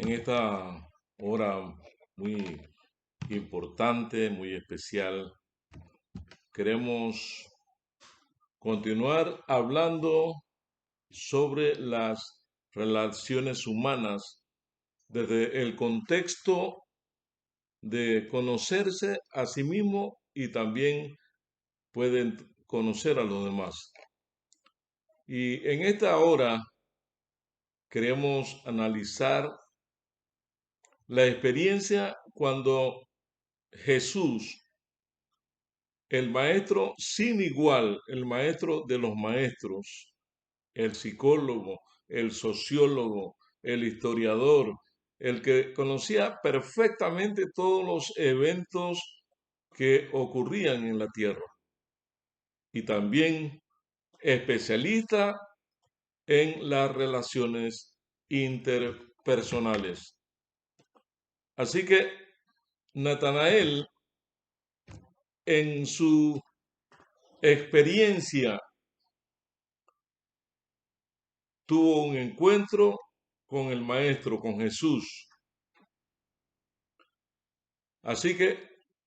En esta hora muy importante, muy especial, queremos continuar hablando sobre las relaciones humanas desde el contexto de conocerse a sí mismo y también pueden conocer a los demás. Y en esta hora queremos analizar la experiencia cuando Jesús, el maestro sin igual, el maestro de los maestros, el psicólogo, el sociólogo, el historiador, el que conocía perfectamente todos los eventos que ocurrían en la tierra y también especialista en las relaciones interpersonales. Así que Natanael, en su experiencia, tuvo un encuentro con el Maestro, con Jesús. Así que,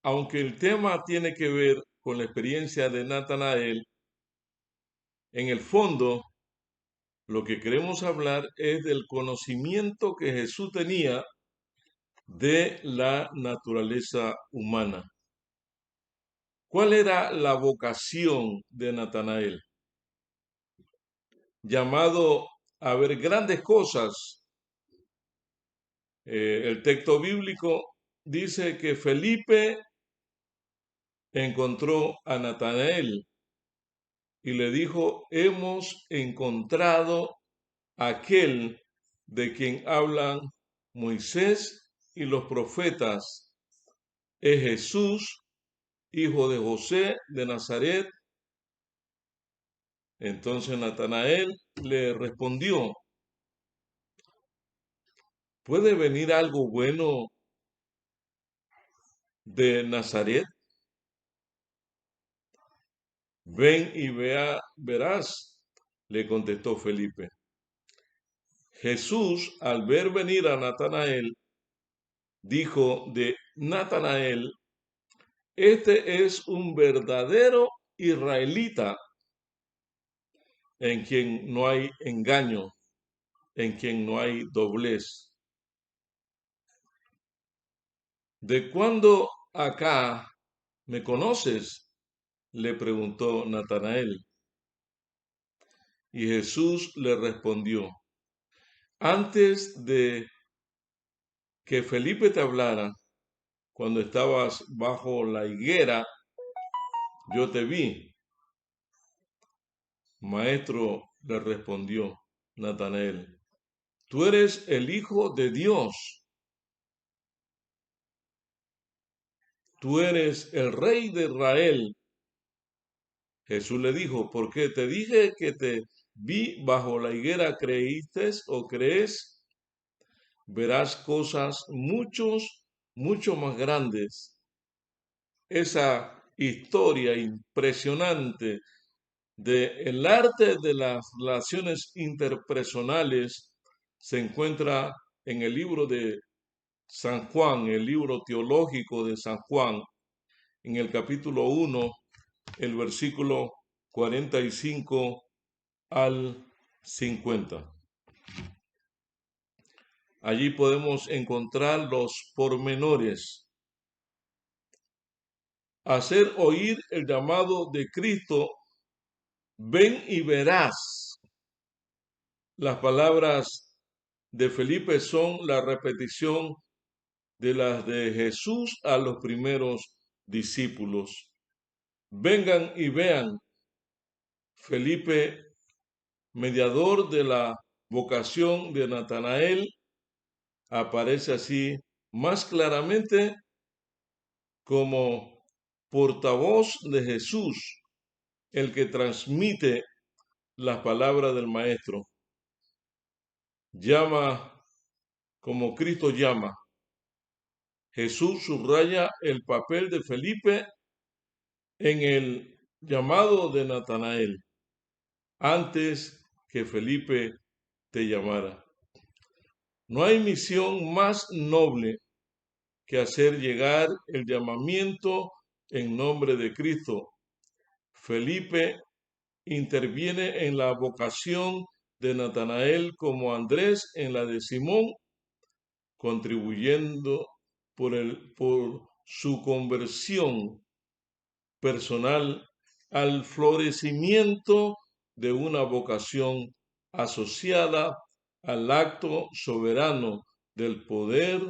aunque el tema tiene que ver con la experiencia de Natanael, en el fondo, lo que queremos hablar es del conocimiento que Jesús tenía de la naturaleza humana. ¿Cuál era la vocación de Natanael? Llamado a ver grandes cosas. El texto bíblico dice que Felipe encontró a Natanael y le dijo: hemos encontrado aquel de quien hablan Moisés y los profetas. Es Jesús, hijo de José de Nazaret. Entonces Natanael le respondió: ¿puede venir algo bueno de Nazaret? Ven y verás, le contestó Felipe. Jesús, al ver venir a Natanael, dijo de Natanael: este es un verdadero israelita, en quien no hay engaño, en quien no hay doblez. ¿De cuándo acá me conoces?, le preguntó Natanael. Y Jesús le respondió: antes de que Felipe te hablara, cuando estabas bajo la higuera, yo te vi. Maestro, le respondió Natanael, tú eres el Hijo de Dios, tú eres el Rey de Israel. Jesús le dijo: ¿por qué te dije que te vi bajo la higuera, creíste o crees? Verás cosas mucho más grandes. Esa historia impresionante del arte de las relaciones interpersonales se encuentra en el libro de San Juan, el libro teológico de San Juan, en el capítulo 1, el versículo 45 al 50. Allí podemos encontrar los pormenores. Hacer oír el llamado de Cristo: ven y verás. Las palabras de Felipe son la repetición de las de Jesús a los primeros discípulos. Vengan y vean. Felipe, mediador de la vocación de Natanael, aparece así más claramente como portavoz de Jesús, el que transmite las palabras del Maestro. Llama como Cristo llama. Jesús subraya el papel de Felipe en el llamado de Natanael, antes que Felipe te llamara. No hay misión más noble que hacer llegar el llamamiento en nombre de Cristo. Felipe interviene en la vocación de Natanael como Andrés en la de Simón, contribuyendo por su conversión personal al florecimiento de una vocación asociada al acto soberano del poder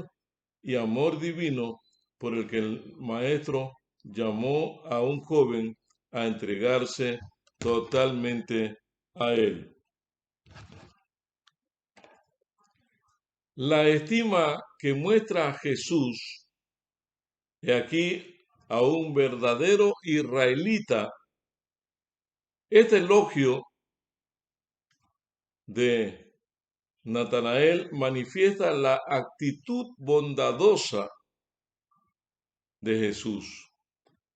y amor divino por el que el Maestro llamó a un joven a entregarse totalmente a él. La estima que muestra a Jesús, y aquí a un verdadero israelita, este elogio de Natanael manifiesta la actitud bondadosa de Jesús.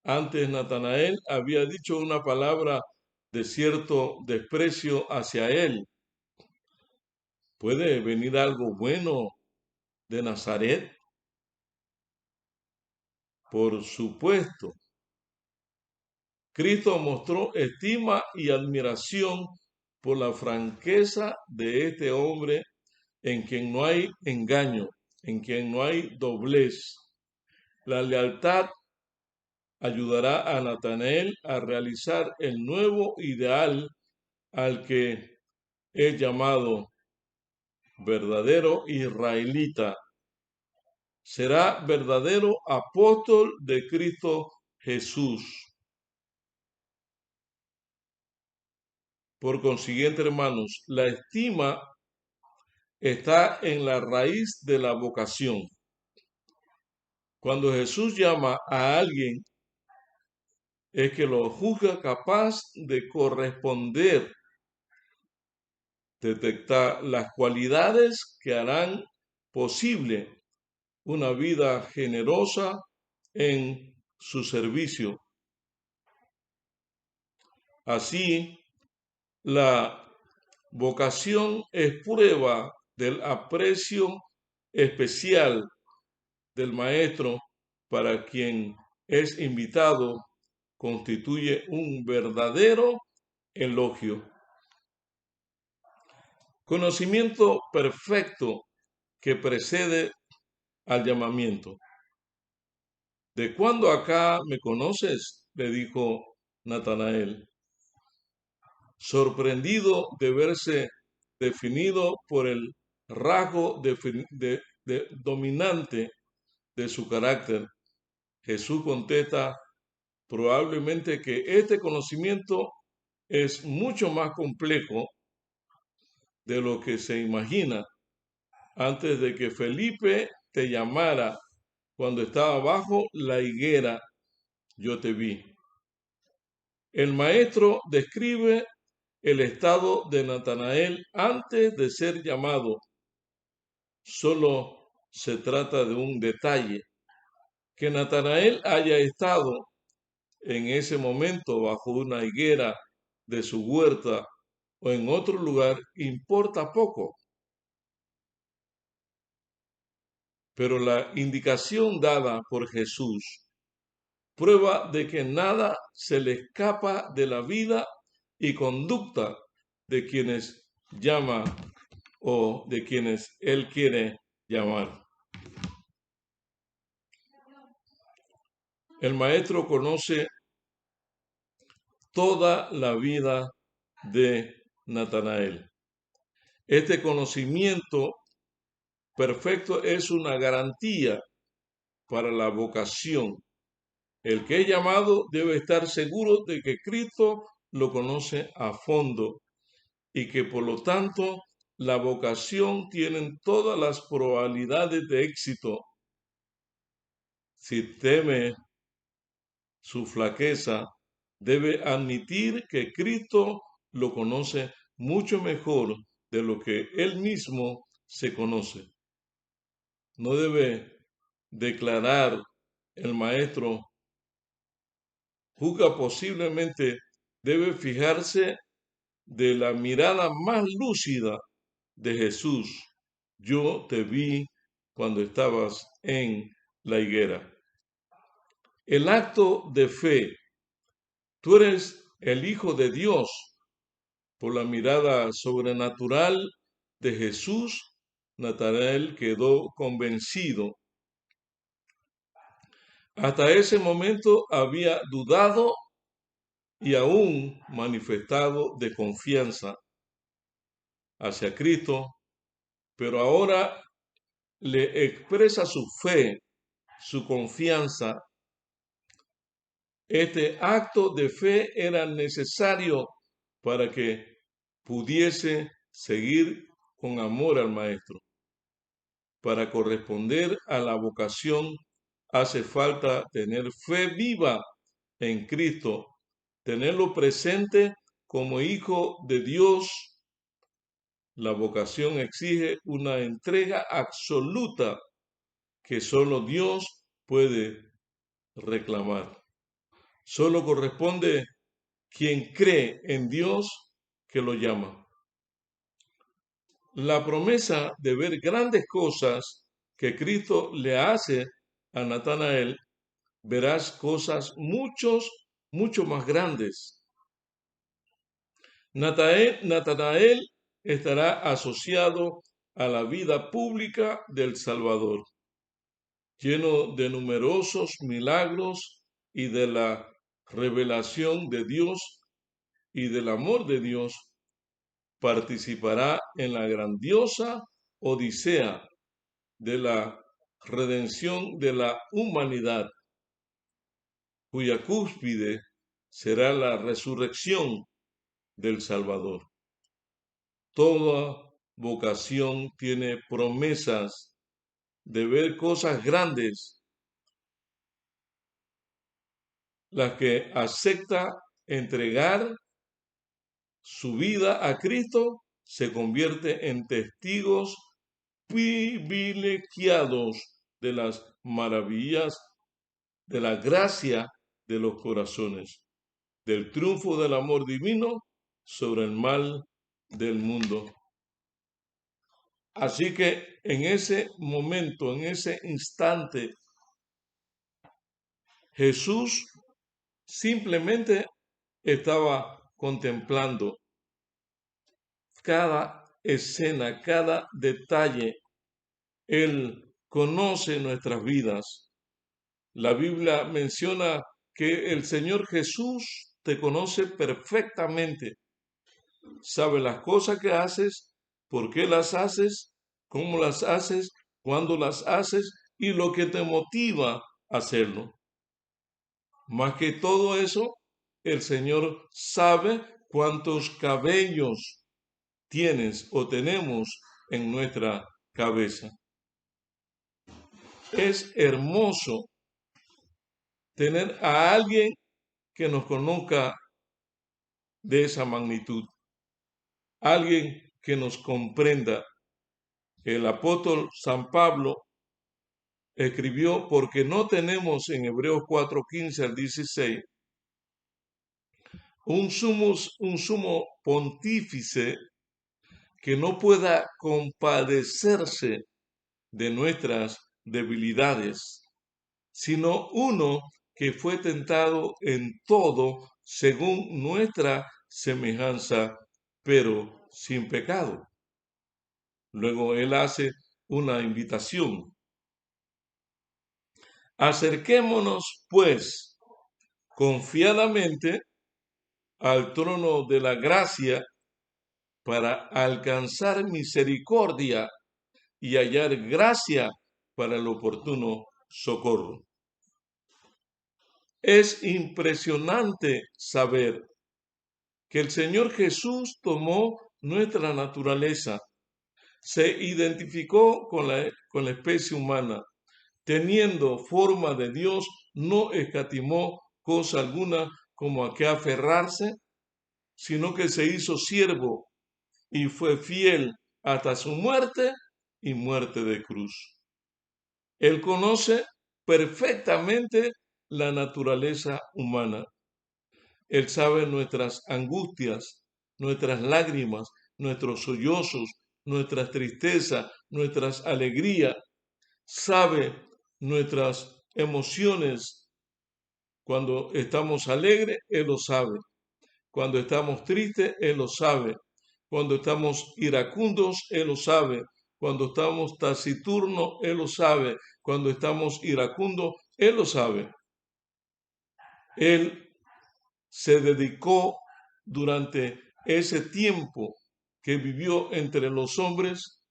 Antes Natanael había dicho una palabra de cierto desprecio hacia él. ¿Puede venir algo bueno de Nazaret? Por supuesto. Cristo mostró estima y admiración por la franqueza de este hombre en quien no hay engaño, en quien no hay doblez. La lealtad ayudará a Natanael a realizar el nuevo ideal al que es llamado verdadero israelita. Será verdadero apóstol de Cristo Jesús. Por consiguiente, hermanos, la estima está en la raíz de la vocación. Cuando Jesús llama a alguien, es que lo juzga capaz de corresponder, detectar las cualidades que harán posible una vida generosa en su servicio. Así, la vocación es prueba del aprecio especial del maestro para quien es invitado, constituye un verdadero elogio. Conocimiento perfecto que precede al llamamiento. ¿De cuándo acá me conoces?, le dijo Natanael, sorprendido de verse definido por el rasgo dominante de su carácter. Jesús contesta probablemente que este conocimiento es mucho más complejo de lo que se imagina. Antes de que Felipe te llamara, cuando estaba bajo la higuera, yo te vi. El maestro describe el estado de Natanael antes de ser llamado. Solo se trata de un detalle. Que Natanael haya estado en ese momento bajo una higuera de su huerta o en otro lugar importa poco. Pero la indicación dada por Jesús prueba de que nada se le escapa de la vida y conducta de quienes llama o de quienes él quiere llamar. El maestro conoce toda la vida de Natanael. Este conocimiento perfecto es una garantía para la vocación. El que es llamado debe estar seguro de que Cristo lo conoce a fondo y que por lo tanto la vocación tiene todas las probabilidades de éxito. Si teme su flaqueza, debe admitir que Cristo lo conoce mucho mejor de lo que él mismo se conoce. No debe declarar el maestro, juzga posiblemente, debe fijarse de la mirada más lúcida de Jesús, yo te vi cuando estabas en la higuera. El acto de fe, tú eres el Hijo de Dios. Por la mirada sobrenatural de Jesús, Natanael quedó convencido. Hasta ese momento había dudado y aún manifestado de confianza hacia Cristo, pero ahora le expresa su fe, su confianza. Este acto de fe era necesario para que pudiese seguir con amor al Maestro. Para corresponder a la vocación hace falta tener fe viva en Cristo, tenerlo presente como hijo de Dios. La vocación exige una entrega absoluta que solo Dios puede reclamar. Solo corresponde quien cree en Dios que lo llama. La promesa de ver grandes cosas que Cristo le hace a Natanael, verás cosas mucho más grandes. Natanael estará asociado a la vida pública del Salvador, lleno de numerosos milagros y de la revelación de Dios y del amor de Dios. Participará en la grandiosa odisea de la redención de la humanidad, cuya cúspide será la resurrección del Salvador. Toda vocación tiene promesas de ver cosas grandes. Las que acepta entregar su vida a Cristo se convierte en testigos privilegiados de las maravillas de la gracia de los corazones, del triunfo del amor divino sobre el mal del mundo. Así que en ese momento, en ese instante, Jesús simplemente estaba contemplando cada escena, cada detalle. Él conoce nuestras vidas. La Biblia menciona que el Señor Jesús te conoce perfectamente. Sabe las cosas que haces, por qué las haces, cómo las haces, cuándo las haces y lo que te motiva a hacerlo. Más que todo eso, el Señor sabe cuántos cabellos tienes o tenemos en nuestra cabeza. Es hermoso tener a alguien que nos conozca de esa magnitud, alguien que nos comprenda. El apóstol San Pablo escribió, porque no tenemos en Hebreos 4:15 al 16 un sumo pontífice que no pueda compadecerse de nuestras debilidades, sino uno que fue tentado en todo según nuestra semejanza, pero sin pecado. Luego él hace una invitación. Acerquémonos, pues, confiadamente al trono de la gracia para alcanzar misericordia y hallar gracia para el oportuno socorro. Es impresionante saber que el Señor Jesús tomó nuestra naturaleza, se identificó con la especie humana, teniendo forma de Dios, no escatimó cosa alguna como a qué aferrarse, sino que se hizo siervo y fue fiel hasta su muerte y muerte de cruz. Él conoce perfectamente la naturaleza humana. Él sabe nuestras angustias, nuestras lágrimas, nuestros sollozos, nuestras tristezas, nuestras alegrías, sabe nuestras emociones. Cuando estamos alegres, Él lo sabe. Cuando estamos tristes, Él lo sabe. Cuando estamos iracundos, Él lo sabe. Cuando estamos taciturnos, Él lo sabe. Cuando estamos iracundos, Él lo sabe. Él se dedicó durante ese tiempo que vivió entre los hombres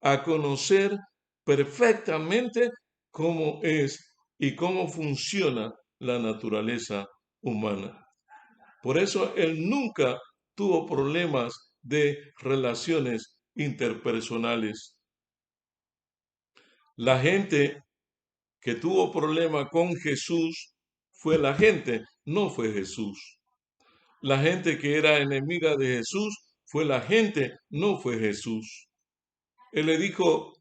a conocer perfectamente cómo es y cómo funciona la naturaleza humana. Por eso él nunca tuvo problemas de relaciones interpersonales. La gente que tuvo problemas con Jesús fue la gente, no fue Jesús. La gente que era enemiga de Jesús fue la gente, no fue Jesús. Él le dijo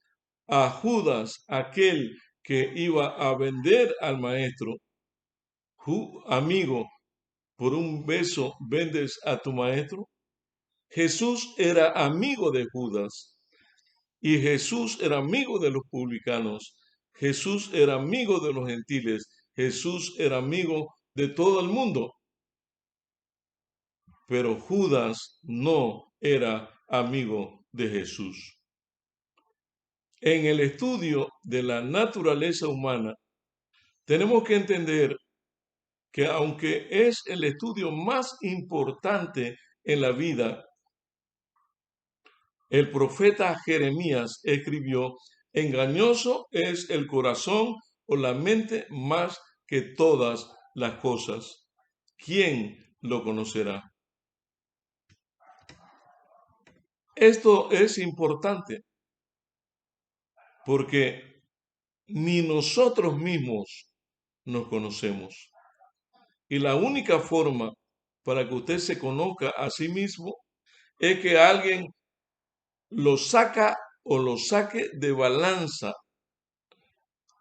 a Judas, aquel que iba a vender al maestro, amigo, por un beso vendes a tu maestro. Jesús era amigo de Judas y Jesús era amigo de los publicanos. Jesús era amigo de los gentiles. Jesús era amigo de todo el mundo. Pero Judas no era amigo de Jesús. En el estudio de la naturaleza humana, tenemos que entender que aunque es el estudio más importante en la vida, el profeta Jeremías escribió: engañoso es el corazón o la mente más que todas las cosas. ¿Quién lo conocerá? Esto es importante porque ni nosotros mismos nos conocemos. Y la única forma para que usted se conozca a sí mismo es que alguien lo saca o lo saque de balanza.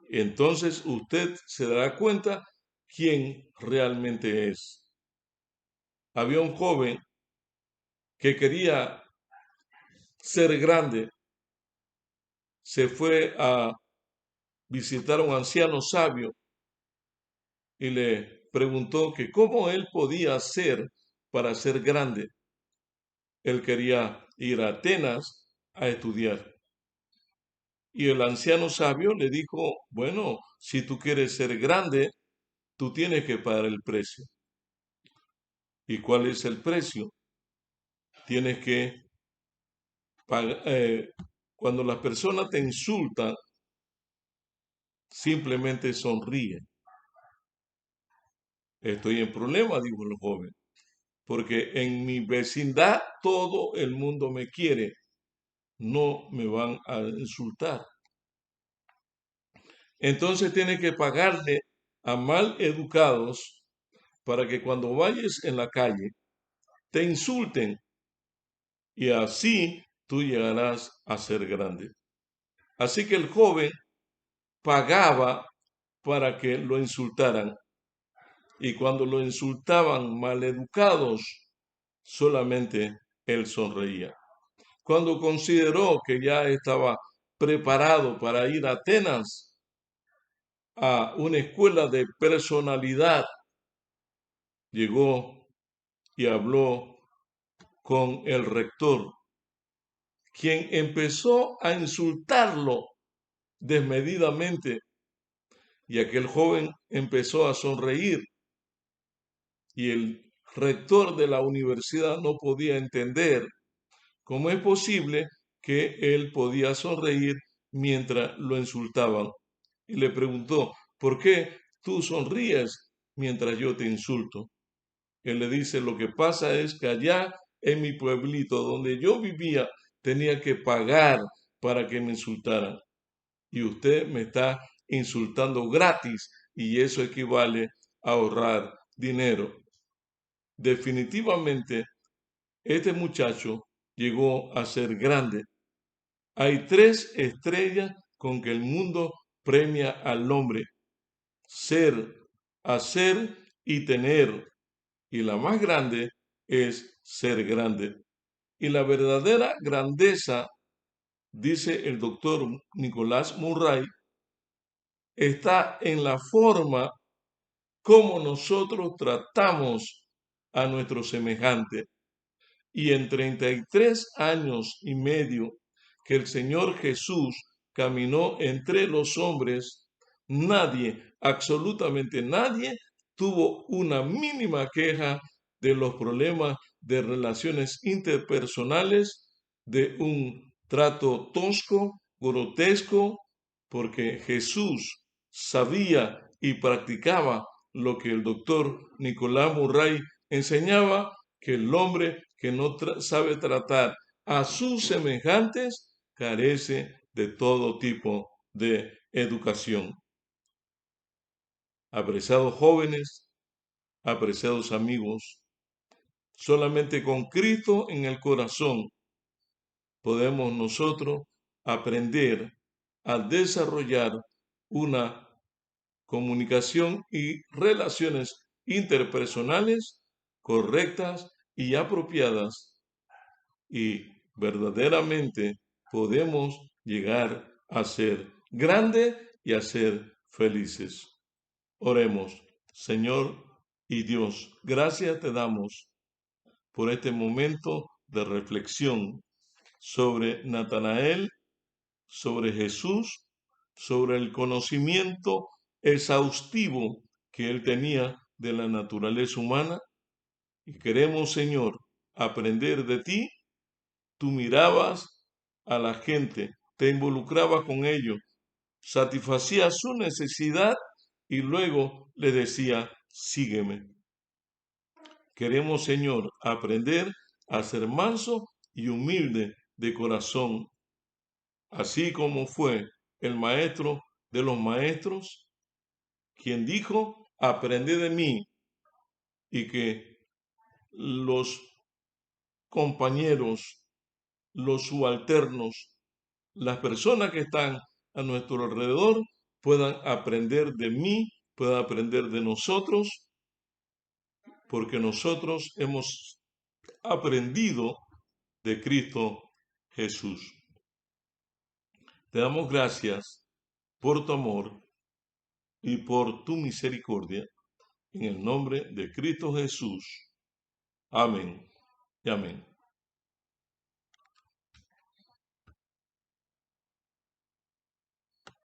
Entonces usted se dará cuenta quién realmente es. Había un joven que quería ser grande. Se fue a visitar a un anciano sabio y le preguntó que cómo él podía hacer para ser grande. Él quería ir a Atenas a estudiar. Y el anciano sabio le dijo: bueno, si tú quieres ser grande, tú tienes que pagar el precio. ¿Y cuál es el precio? Tienes que pagar. Cuando las personas te insultan, simplemente sonríe. Estoy en problema, dijo el joven, porque en mi vecindad todo el mundo me quiere. No me van a insultar. Entonces tienes que pagarle a mal educados para que cuando vayas en la calle te insulten y así tú llegarás a ser grande. Así que el joven pagaba para que lo insultaran y cuando lo insultaban maleducados, solamente él sonreía. Cuando consideró que ya estaba preparado para ir a Atenas, a una escuela de personalidad, llegó y habló con el rector, quien empezó a insultarlo desmedidamente, y aquel joven empezó a sonreír, y el rector de la universidad no podía entender cómo es posible que él podía sonreír mientras lo insultaban. Y le preguntó: ¿por qué tú sonríes mientras yo te insulto? Él le dice: lo que pasa es que allá en mi pueblito donde yo vivía tenía que pagar para que me insultaran. Y usted me está insultando gratis y eso equivale a ahorrar dinero. Definitivamente, este muchacho llegó a ser grande. Hay 3 estrellas con que el mundo premia al hombre: ser, hacer y tener. Y la más grande es ser grande. Y la verdadera grandeza dice el doctor Nicolás Murray, está en la forma como nosotros tratamos a nuestros semejantes. Y en 33 años y medio que el Señor Jesús caminó entre los hombres, nadie, absolutamente nadie, tuvo una mínima queja de los problemas de relaciones interpersonales, de un trato tosco, grotesco, porque Jesús sabía y practicaba lo que el doctor Nicolás Murray enseñaba, que el hombre que no sabe tratar a sus semejantes carece de todo tipo de educación. Apreciados jóvenes, apreciados amigos, solamente con Cristo en el corazón podemos nosotros aprender a desarrollar una comunicación y relaciones interpersonales correctas y apropiadas, y verdaderamente podemos llegar a ser grandes y a ser felices. Oremos. Señor y Dios, gracias te damos por este momento de reflexión sobre Natanael, sobre Jesús, sobre el conocimiento exhaustivo que él tenía de la naturaleza humana. Y queremos, Señor, aprender de ti. Tú mirabas a la gente, te involucrabas con ellos, satisfacías su necesidad y luego le decía, sígueme. Queremos, Señor, aprender a ser manso y humilde de corazón, así como fue el maestro de los maestros, quien dijo, aprended de mí, y que los compañeros, los subalternos, las personas que están a nuestro alrededor puedan aprender de mí, puedan aprender de nosotros, porque nosotros hemos aprendido de Cristo Jesús. Te damos gracias por tu amor y por tu misericordia, en el nombre de Cristo Jesús. Amén y amén.